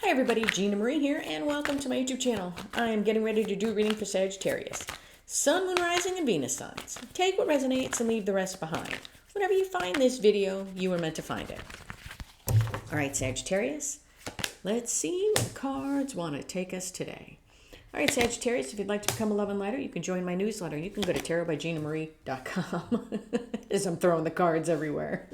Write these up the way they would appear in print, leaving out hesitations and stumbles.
Hi everybody, Gina Marie here, and welcome to my YouTube channel. I am getting ready to do a reading for Sagittarius. Sun, Moon, Rising, and Venus signs. Take what resonates and leave the rest behind. Whenever you find this video, you were meant to find it. All right, Sagittarius, let's see where the cards want to take us today. All right, Sagittarius, if you'd like to become a love and lighter, you can join my newsletter. You can go to tarotbyginamarie.com as I'm throwing the cards everywhere.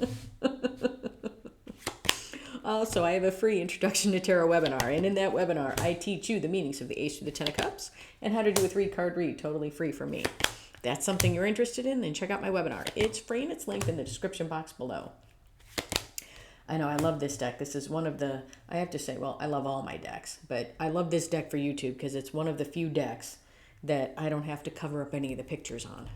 Also, I have a free Introduction to Tarot webinar, and in that webinar, I teach you the meanings of the Ace through the Ten of Cups and how to do a 3-card read totally free from me. If that's something you're interested in, then check out my webinar. It's free and it's linked in the description box below. I know, I love this deck. This is one of the, I have to say, well, I love all my decks, but I love this deck for YouTube because it's one of the few decks that I don't have to cover up any of the pictures on.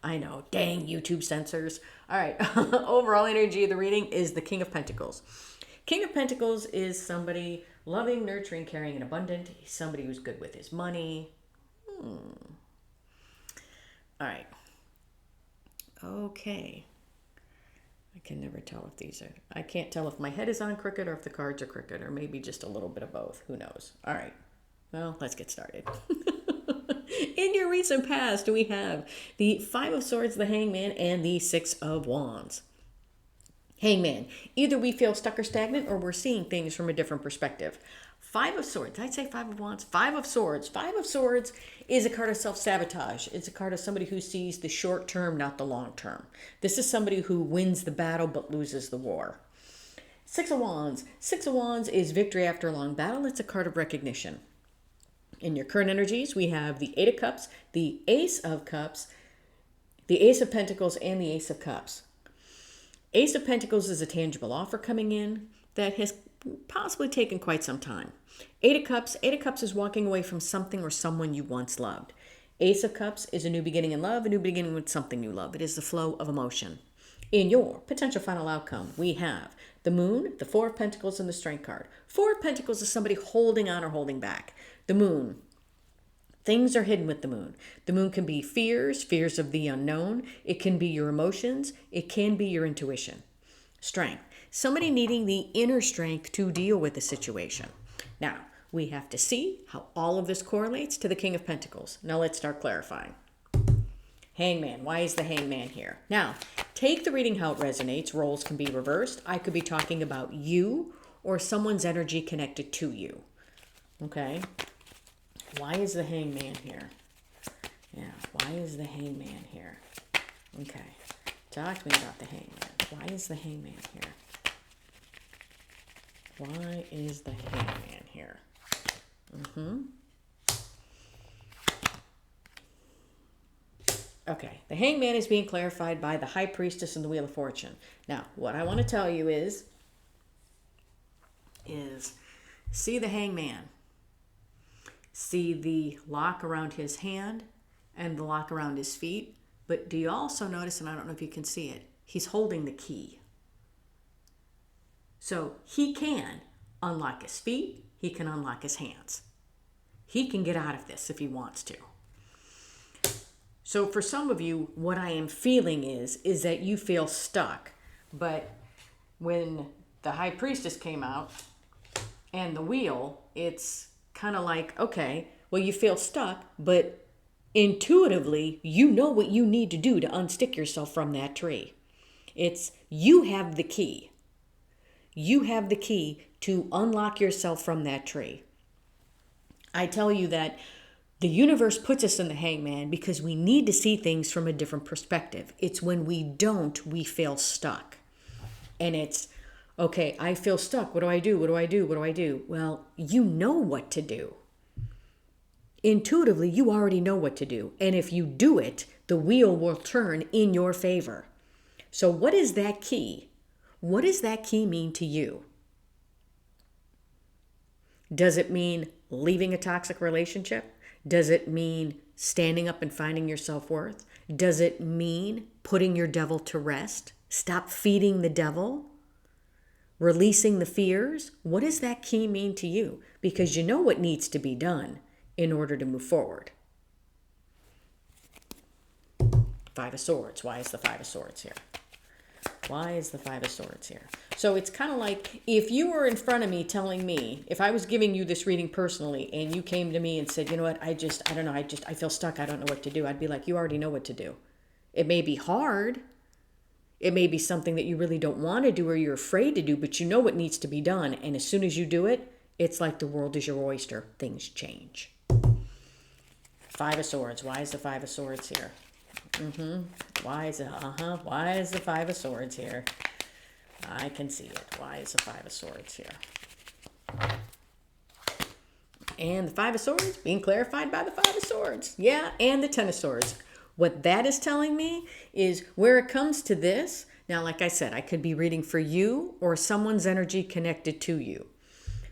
I know, dang YouTube censors. All right, overall energy of the reading is the King of Pentacles. King of Pentacles is somebody loving, nurturing, caring, and abundant. He's somebody who's good with his money. All right. Okay. I can never tell if these are, I can't tell if my head is on crooked or if the cards are crooked, or maybe just a little bit of both. Who knows? All right. Well, let's get started. In your recent past, we have the Five of Swords, the Hangman, and the Six of Wands. Hangman. Either we feel stuck or stagnant, or we're seeing things from a different perspective. Five of Swords. I'd say Five of Wands. Five of Swords. Five of Swords is a card of self-sabotage. It's a card of somebody who sees the short term, not the long term. This is somebody who wins the battle but loses the war. Six of Wands. Six of Wands is victory after a long battle. It's a card of recognition. In your current energies, we have the Eight of Cups, the Ace of Cups, the Ace of Pentacles, and the Ace of Cups. Ace of Pentacles is a tangible offer coming in that has possibly taken quite some time. Eight of Cups is walking away from something or someone you once loved. Ace of Cups is a new beginning in love, a new beginning with something you love. It is the flow of emotion. In your potential final outcome, we have the Moon, the Four of Pentacles, and the Strength card. Four of Pentacles is somebody holding on or holding back. The Moon. Things are hidden with the Moon. The Moon can be fears of the unknown. It can be your emotions. It can be your intuition. Strength. Somebody needing the inner strength to deal with the situation. Now, we have to see how all of this correlates to the King of Pentacles. Now let's start clarifying. Hangman. Why is the Hangman here? Now, take the reading how it resonates. Roles can be reversed. I could be talking about you or someone's energy connected to you. Okay? Why is the Hangman here? Yeah, why is the Hangman here? Okay, talk to me about the Hangman. Why is the Hangman here? Why is the Hangman here? Okay, the Hangman is being clarified by the High Priestess and the Wheel of Fortune. Now, what I want to tell you is see the Hangman. See the lock around his hand and the lock around his feet. But do you also notice, and I don't know if you can see it, he's holding the key. So he can unlock his feet. He can unlock his hands. He can get out of this if he wants to. So for some of you, what I am feeling is that you feel stuck. But when the High Priestess came out and the wheel, it's kind of like, okay, well, you feel stuck, but intuitively, you know what you need to do to unstick yourself from that tree. It's you have the key. You have the key to unlock yourself from that tree. I tell you that the universe puts us in the Hangman because we need to see things from a different perspective. It's when we don't, we feel stuck. And it's, okay, I feel stuck. What do I do? What do I do? What do I do? Well, you know what to do. Intuitively, you already know what to do. And if you do it, the wheel will turn in your favor. So what is that key? What does that key mean to you? Does it mean leaving a toxic relationship? Does it mean standing up and finding your self-worth? Does it mean putting your devil to rest? Stop feeding the devil? Releasing the fears? What does that key mean to you? Because you know what needs to be done in order to move forward. Five of Swords. Why is the Five of Swords here? Why is the Five of Swords here? So it's kind of like if you were in front of me telling me, if I was giving you this reading personally and you came to me and said, you know what, I don't know, I feel stuck, I don't know what to do. I'd be like, you already know what to do. It may be hard. It may be something that you really don't want to do or you're afraid to do, but you know what needs to be done. And as soon as you do it, it's like the world is your oyster. Things change. Five of Swords. Why is the Five of Swords here? Why is it? Why is the Five of Swords here? I can see it. Why is the Five of Swords here? And the Five of Swords being clarified by the Five of Swords. Yeah, and the Ten of Swords. What that is telling me is where it comes to this. Now, like I said, I could be reading for you or someone's energy connected to you.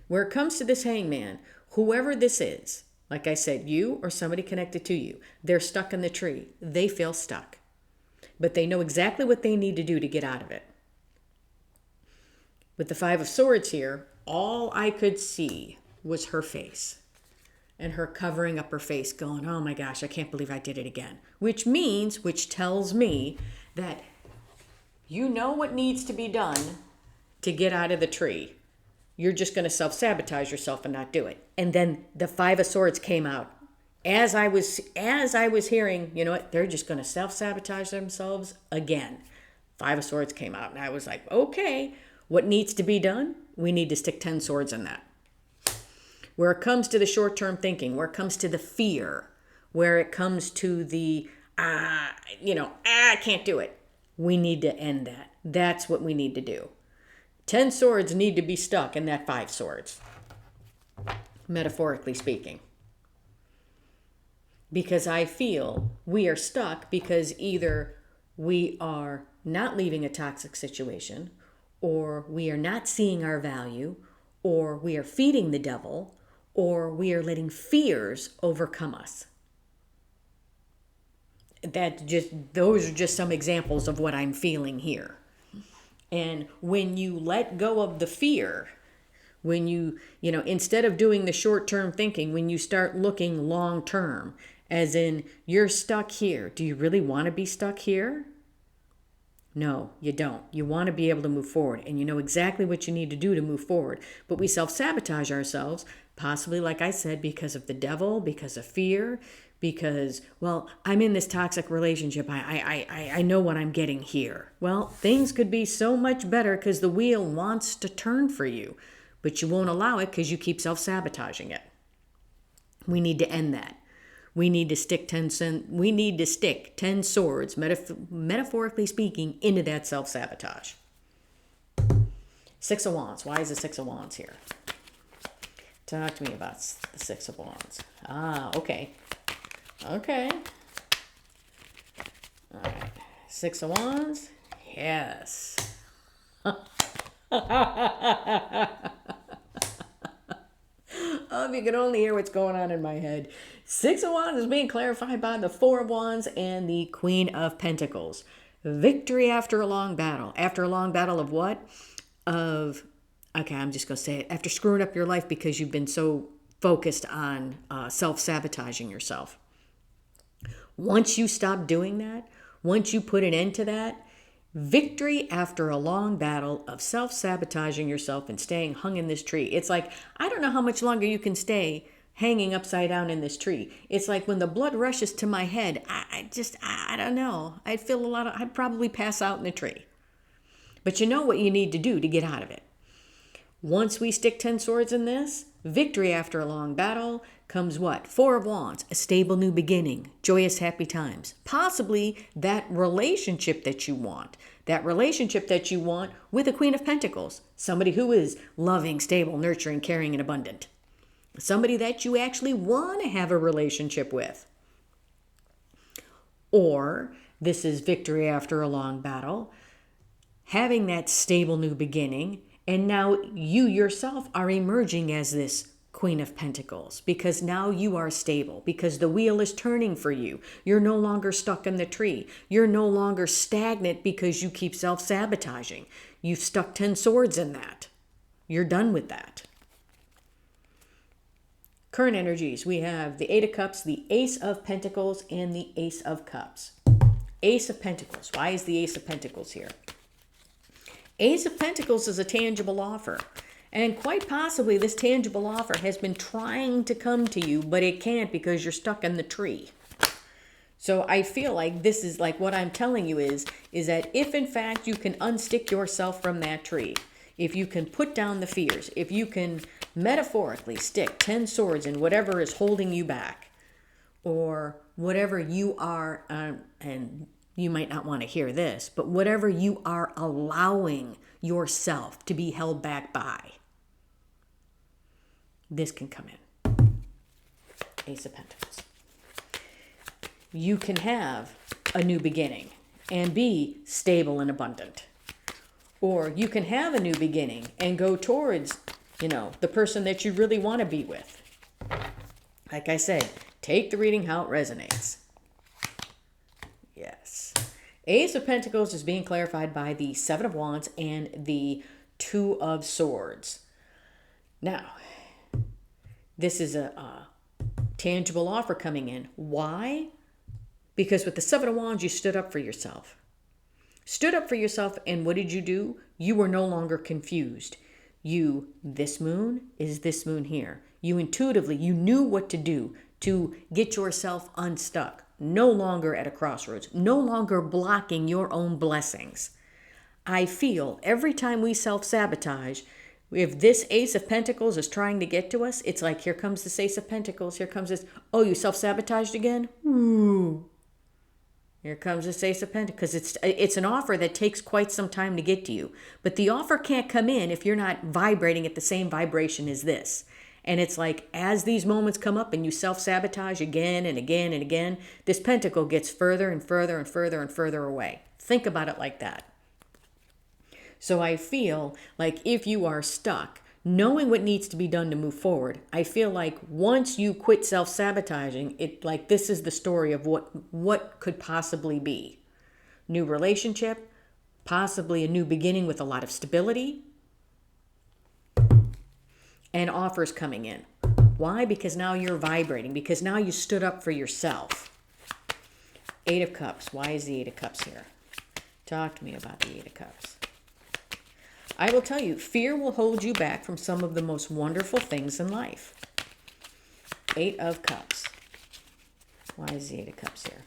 Where it comes to this Hangman, whoever this is, like I said, you or somebody connected to you, they're stuck in the tree. They feel stuck. But they know exactly what they need to do to get out of it. With the Five of Swords here, all I could see was her face. And her covering up her face going, oh my gosh, I can't believe I did it again. Which tells me that you know what needs to be done to get out of the tree. You're just going to self-sabotage yourself and not do it. And then the Five of Swords came out. As I was hearing, you know what, they're just going to self-sabotage themselves again. Five of Swords came out and I was like, okay, what needs to be done? We need to stick 10 swords in that. Where it comes to the short-term thinking, where it comes to the fear, where it comes to the, I can't do it. We need to end that. That's what we need to do. 10 swords need to be stuck in that 5 swords, metaphorically speaking. Because I feel we are stuck because either we are not leaving a toxic situation, or we are not seeing our value, or we are feeding the devil, or we are letting fears overcome us. Those are just some examples of what I'm feeling here. And when you let go of the fear, when you instead of doing the short-term thinking, when you start looking long-term, as in you're stuck here. Do you really want to be stuck here? No, you don't. You want to be able to move forward, and you know exactly what you need to do to move forward. But we self-sabotage ourselves, possibly, like I said, because of the devil, because of fear, because, well, I'm in this toxic relationship. I know what I'm getting here. Well, things could be so much better because the wheel wants to turn for you, but you won't allow it because you keep self-sabotaging it. We need to end that. We need to stick 10 swords, metaphorically speaking, into that self-sabotage. 6 of Wands. Why is the 6 of Wands here? Talk to me about the 6 of Wands. Okay. Okay. All right. 6 of Wands. Yes. Oh, if you could only hear what's going on in my head. 6 of Wands is being clarified by the 4 of Wands and the Queen of Pentacles. Victory after a long battle. After a long battle of what? Okay, I'm just going to say it. After screwing up your life because you've been so focused on self-sabotaging yourself. Once you stop doing that, once you put an end to that, victory after a long battle of self-sabotaging yourself and staying hung in this tree. It's like, I don't know how much longer you can stay hanging upside down in this tree. It's like when the blood rushes to my head, I don't know. I'd probably pass out in the tree. But you know what you need to do to get out of it. Once we stick 10 swords in this, victory after a long battle comes what? 4 of Wands, a stable new beginning, joyous happy times. Possibly that relationship that you want. That relationship that you want with a Queen of Pentacles. Somebody who is loving, stable, nurturing, caring, and abundant. Somebody that you actually want to have a relationship with. Or this is victory after a long battle. Having that stable new beginning. And now you yourself are emerging as this Queen of Pentacles because now you are stable because the wheel is turning for you. You're no longer stuck in the tree. You're no longer stagnant because you keep self-sabotaging. You've stuck 10 swords in that. You're done with that. Current energies, we have the 8 of Cups, the Ace of Pentacles, and the Ace of Cups. Ace of Pentacles. Why is the Ace of Pentacles here? Ace of Pentacles is a tangible offer. And quite possibly this tangible offer has been trying to come to you, but it can't because you're stuck in the tree. So I feel like this is like what I'm telling you is that if in fact you can unstick yourself from that tree, if you can put down the fears, if you can metaphorically stick 10 swords in whatever is holding you back, or whatever you are, and you might not want to hear this, but whatever you are allowing yourself to be held back by, this can come in. Ace of Pentacles. You can have a new beginning and be stable and abundant. Or you can have a new beginning and go towards, the person that you really want to be with. Like I said, take the reading how it resonates. Yes. Ace of Pentacles is being clarified by the Seven of Wands and the Two of Swords. Now, this is a tangible offer coming in. Why? Because with the Seven of Wands, you stood up for yourself. Stood up for yourself, and what did you do? You were no longer confused. This moon is this moon here. You intuitively, you knew what to do to get yourself unstuck. No longer at a crossroads. No longer blocking your own blessings. I feel every time we self-sabotage, if this Ace of Pentacles is trying to get to us, it's like, here comes this Ace of Pentacles. Here comes this, oh, you self-sabotaged again? Ooh. Here comes this Ace of Pentacles, because it's an offer that takes quite some time to get to you. But the offer can't come in if you're not vibrating at the same vibration as this. And it's like, as these moments come up and you self-sabotage again and again and again, this pentacle gets further and further and further and further away. Think about it like that. So I feel like if you are stuck, knowing what needs to be done to move forward, I feel like once you quit self-sabotaging, this is the story of what could possibly be. New relationship, possibly a new beginning with a lot of stability, and offers coming in. Why? Because now you're vibrating, because now you stood up for yourself. Eight of Cups. Why is the Eight of Cups here? Talk to me about the Eight of Cups. I will tell you, fear will hold you back from some of the most wonderful things in life. Eight of Cups. Why is the Eight of Cups here?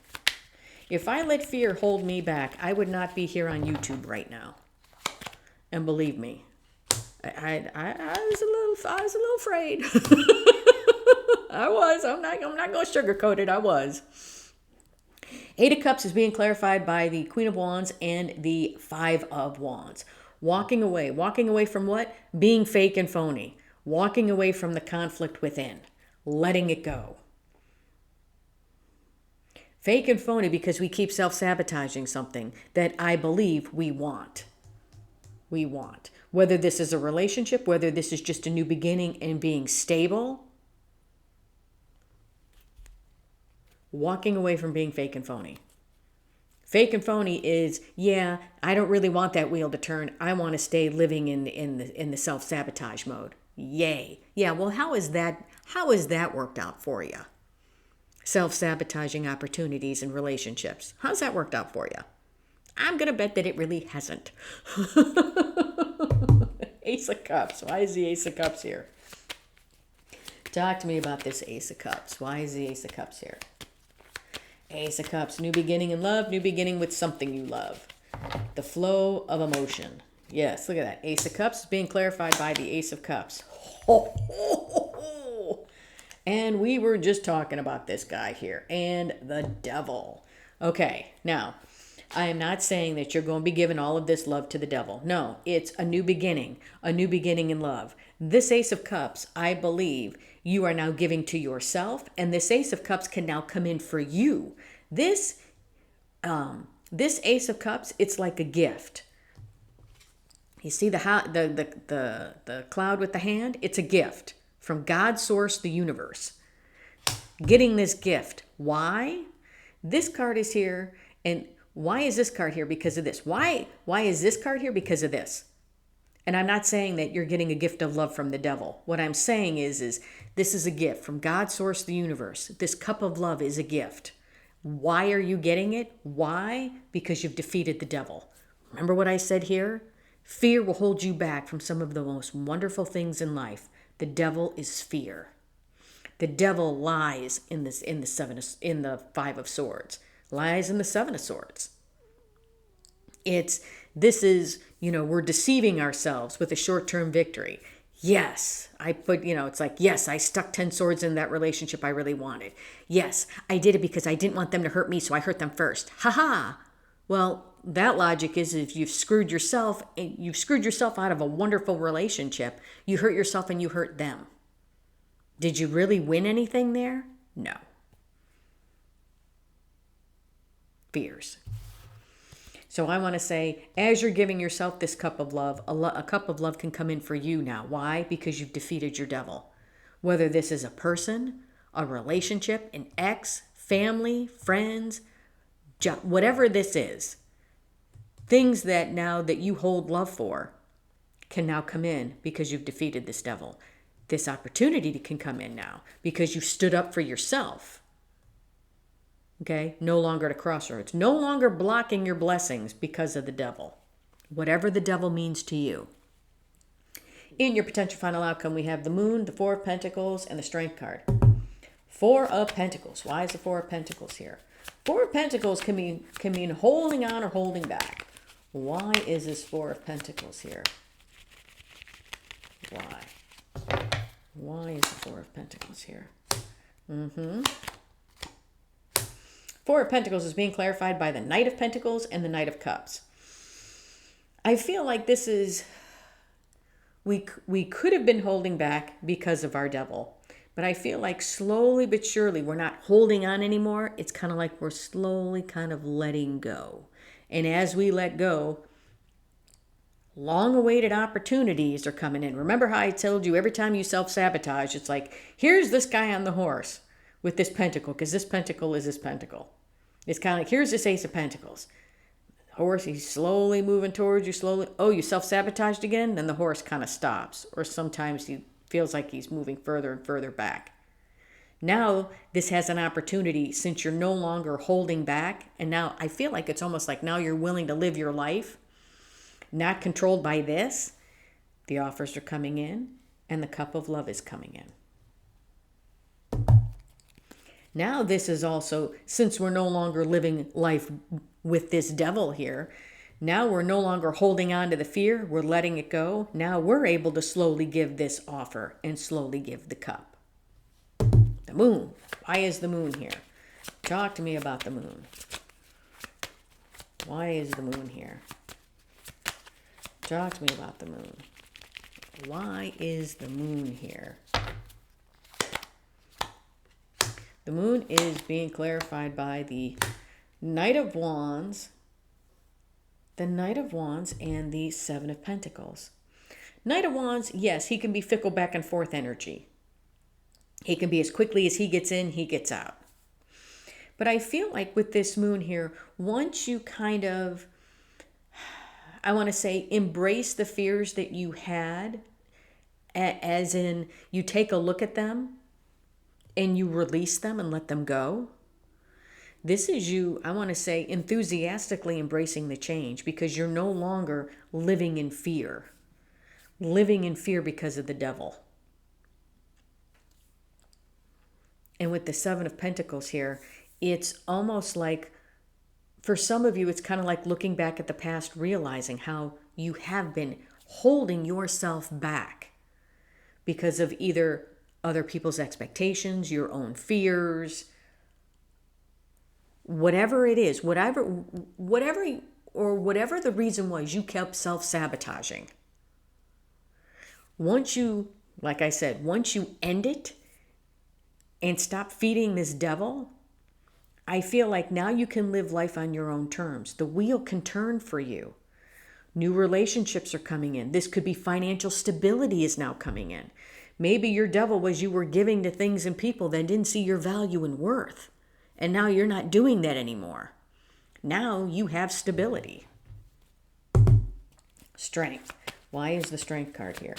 If I let fear hold me back, I would not be here on YouTube right now. And believe me, I was a little afraid. I was. I'm not going to sugarcoat it. I was. Eight of Cups is being clarified by the Queen of Wands and the Five of Wands. Walking away. Walking away from what? Being fake and phony. Walking away from the conflict within. Letting it go. Fake and phony because we keep self-sabotaging something that I believe we want. We want. Whether this is a relationship, whether this is just a new beginning and being stable. Walking away from being fake and phony. Fake and phony is, yeah, I don't really want that wheel to turn. I want to stay living in the self-sabotage mode. Yay. Yeah, well, how is that worked out for you? Self-sabotaging opportunities and relationships. How's that worked out for you? I'm going to bet that it really hasn't. Ace of Cups. Why is the Ace of Cups here? Talk to me about this Ace of Cups. Why is the Ace of Cups here? Ace of Cups. New beginning in love. New beginning with something you love. The flow of emotion. Yes, look at that. Ace of Cups is being clarified by the Ace of Cups. And we were just talking about this guy here. And the devil. Okay, now, I am not saying that you're going to be giving all of this love to the devil. No, it's a new beginning in love. This Ace of Cups, I believe, you are now giving to yourself, and this Ace of Cups can now come in for you. This Ace of Cups, it's like a gift. You see the cloud with the hand? It's a gift from God's source, the universe. Getting this gift. Why? This card is here, and why is this card here? Because of this. Why is this card here? Because of this. And I'm not saying that you're getting a gift of love from the devil. What I'm saying is this is a gift from God's source, the universe. This cup of love is a gift. Why are you getting it? Why? Because you've defeated the devil. Remember what I said here? Fear will hold you back from some of the most wonderful things in life. The devil is fear. The devil lies in the Five of Swords, lies in the Seven of Swords. We're deceiving ourselves with a short-term victory. Yes, it's like, yes, I stuck 10 swords in that relationship I really wanted. Yes, I did it because I didn't want them to hurt me, so I hurt them first. Ha ha. Well, that logic is if you've screwed yourself out of a wonderful relationship, you hurt yourself and you hurt them. Did you really win anything there? No. Fears. So I want to say, as you're giving yourself this cup of love, a cup of love can come in for you now. Why? Because you've defeated your devil. Whether this is a person, a relationship, an ex, family, friends, whatever this is, things that now that you hold love for can now come in because you've defeated this devil. This opportunity can come in now because you stood up for yourself. Okay? No longer at a crossroads. No longer blocking your blessings because of the devil. Whatever the devil means to you. In your potential final outcome, we have the Moon, the Four of Pentacles, and the Strength card. Four of Pentacles. Why is the Four of Pentacles here? Four of Pentacles can mean holding on or holding back. Why is this Four of Pentacles here? Why? Why is the Four of Pentacles here? Four of Pentacles is being clarified by the Knight of Pentacles and the Knight of Cups. I feel like this is, we could have been holding back because of our devil. But I feel like slowly but surely we're not holding on anymore. It's kind of like we're slowly kind of letting go. And as we let go, long-awaited opportunities are coming in. Remember how I told you every time you self-sabotage, it's like, here's this guy on the horse with this pentacle, because this pentacle is this pentacle. It's kind of like, here's this Ace of Pentacles. Horse, he's slowly moving towards you, slowly. Oh, you self-sabotaged again? Then the horse kind of stops. Or sometimes he feels like he's moving further and further back. Now, this has an opportunity since you're no longer holding back. And now I feel like it's almost like now you're willing to live your life, not controlled by this. The offers are coming in and the cup of love is coming in. Now this is also, since we're no longer living life with this devil here, now we're no longer holding on to the fear, we're letting it go. Now we're able to slowly give this offer and slowly give the cup. The Moon. Why is the Moon here? Talk to me about the Moon. Why is the Moon here? Talk to me about the Moon. Why is the Moon here? The Moon is being clarified by the Knight of Wands, the Knight of Wands, and the Seven of Pentacles. Knight of Wands, yes, he can be fickle back and forth energy. He can be as quickly as he gets in, he gets out. But I feel like with this Moon here, once you kind of, I want to say, embrace the fears that you had, as in you take a look at them and you release them and let them go. This is you, I want to say, enthusiastically embracing the change because you're no longer living in fear. Living in fear because of the devil. And with the Seven of Pentacles here, it's almost like, for some of you, it's kind of like looking back at the past, realizing how you have been holding yourself back because of either other people's expectations, your own fears, whatever it is, whatever the reason was, you kept self-sabotaging. Once you, like I said, once you end it and stop feeding this devil, I feel like now you can live life on your own terms. The wheel can turn for you. New relationships are coming in. This could be financial stability is now coming in. Maybe your devil was you were giving to things and people that didn't see your value and worth. And now you're not doing that anymore. Now you have stability. Strength. Why is the Strength card here?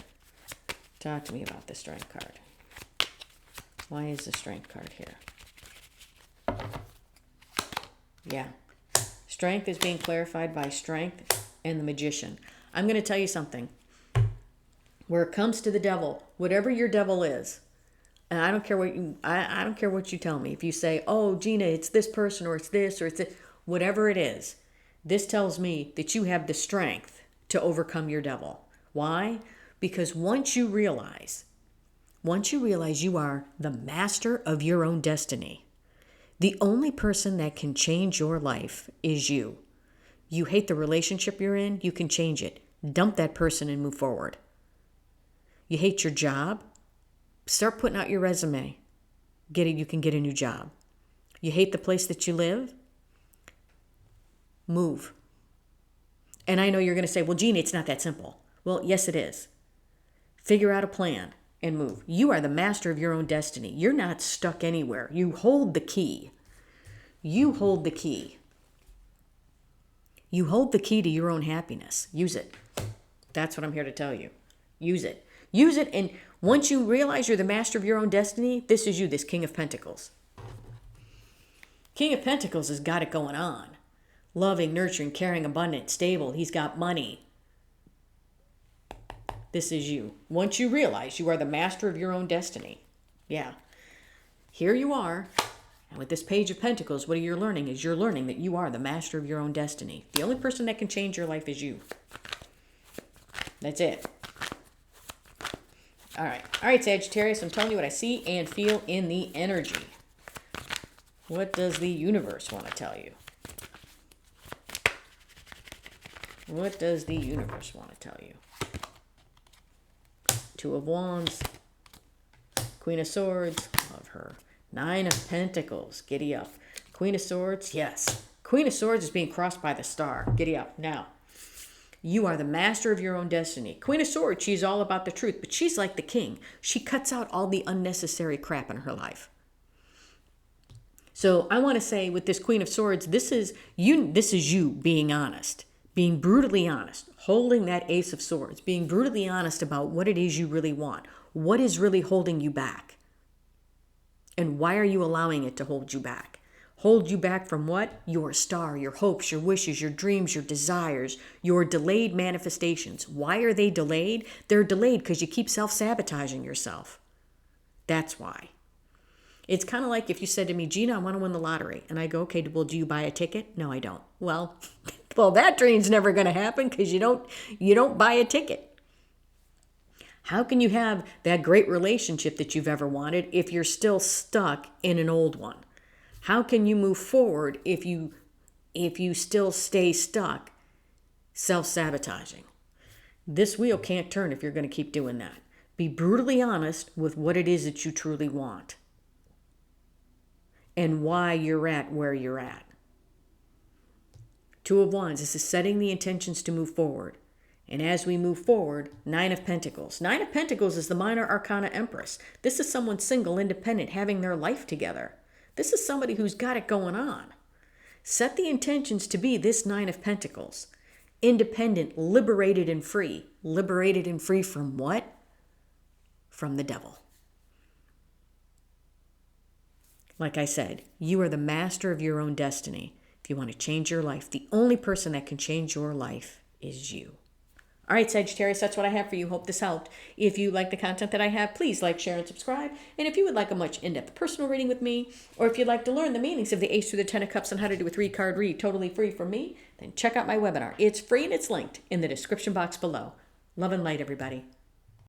Talk to me about the Strength card. Why is the Strength card here? Yeah. Strength is being clarified by Strength and the Magician. I'm going to tell you something. Where it comes to the devil, whatever your devil is, and I don't care what I don't care what you tell me. If you say, "Oh, Gina, it's this person or it's this or it's this," whatever it is, this tells me that you have the strength to overcome your devil. Why? Because once you realize you are the master of your own destiny, the only person that can change your life is you. You hate the relationship you're in, you can change it. Dump that person and move forward. You hate your job? Start putting out your resume. You can get a new job. You hate the place that you live? Move. And I know you're going to say, well, Gina, it's not that simple. Well, yes, it is. Figure out a plan and move. You are the master of your own destiny. You're not stuck anywhere. You hold the key. You hold the key. You hold the key to your own happiness. Use it. That's what I'm here to tell you. Use it. Use it, and once you realize you're the master of your own destiny, this is you, this King of Pentacles. King of Pentacles has got it going on. Loving, nurturing, caring, abundant, stable. He's got money. This is you. Once you realize you are the master of your own destiny. Yeah. Here you are. And with this Page of Pentacles, what you're learning is you're learning that you are the master of your own destiny. The only person that can change your life is you. That's it. All right, Sagittarius, I'm telling you what I see and feel in the energy. What does the universe want to tell you? What does the universe want to tell you? Two of Wands, Queen of Swords, love her. Nine of Pentacles, giddy up. Queen of Swords, yes. Queen of Swords is being crossed by the star, giddy up. Now, you are the master of your own destiny. Queen of Swords, she's all about the truth, but she's like the king. She cuts out all the unnecessary crap in her life. So I want to say with this Queen of Swords, this is you being honest, being brutally honest, holding that Ace of Swords, being brutally honest about what it is you really want. What is really holding you back? And why are you allowing it to hold you back? Hold you back from what? Your star, your hopes, your wishes, your dreams, your desires, your delayed manifestations. Why are they delayed? They're delayed because you keep self-sabotaging yourself. That's why. It's kind of like if you said to me, Gina, I want to win the lottery. And I go, okay, well, do you buy a ticket? No, I don't. Well, that dream's never going to happen because you don't buy a ticket. How can you have that great relationship that you've ever wanted if you're still stuck in an old one? How can you move forward if you still stay stuck self-sabotaging? This wheel can't turn if you're going to keep doing that. Be brutally honest with what it is that you truly want and why you're at where you're at. Two of Wands, this is setting the intentions to move forward. And as we move forward, Nine of Pentacles. Nine of Pentacles is the minor arcana empress. This is someone single, independent, having their life together. This is somebody who's got it going on. Set the intentions to be this Nine of Pentacles. Independent, liberated and free. Liberated and free from what? From the devil. Like I said, you are the master of your own destiny. If you want to change your life, the only person that can change your life is you. All right, Sagittarius, that's what I have for you. Hope this helped. If you like the content that I have, please like, share, and subscribe. And if you would like a much in-depth personal reading with me, or if you'd like to learn the meanings of the Ace through the Ten of Cups and how to do a 3-card read totally free from me, then check out my webinar. It's free and it's linked in the description box below. Love and light, everybody.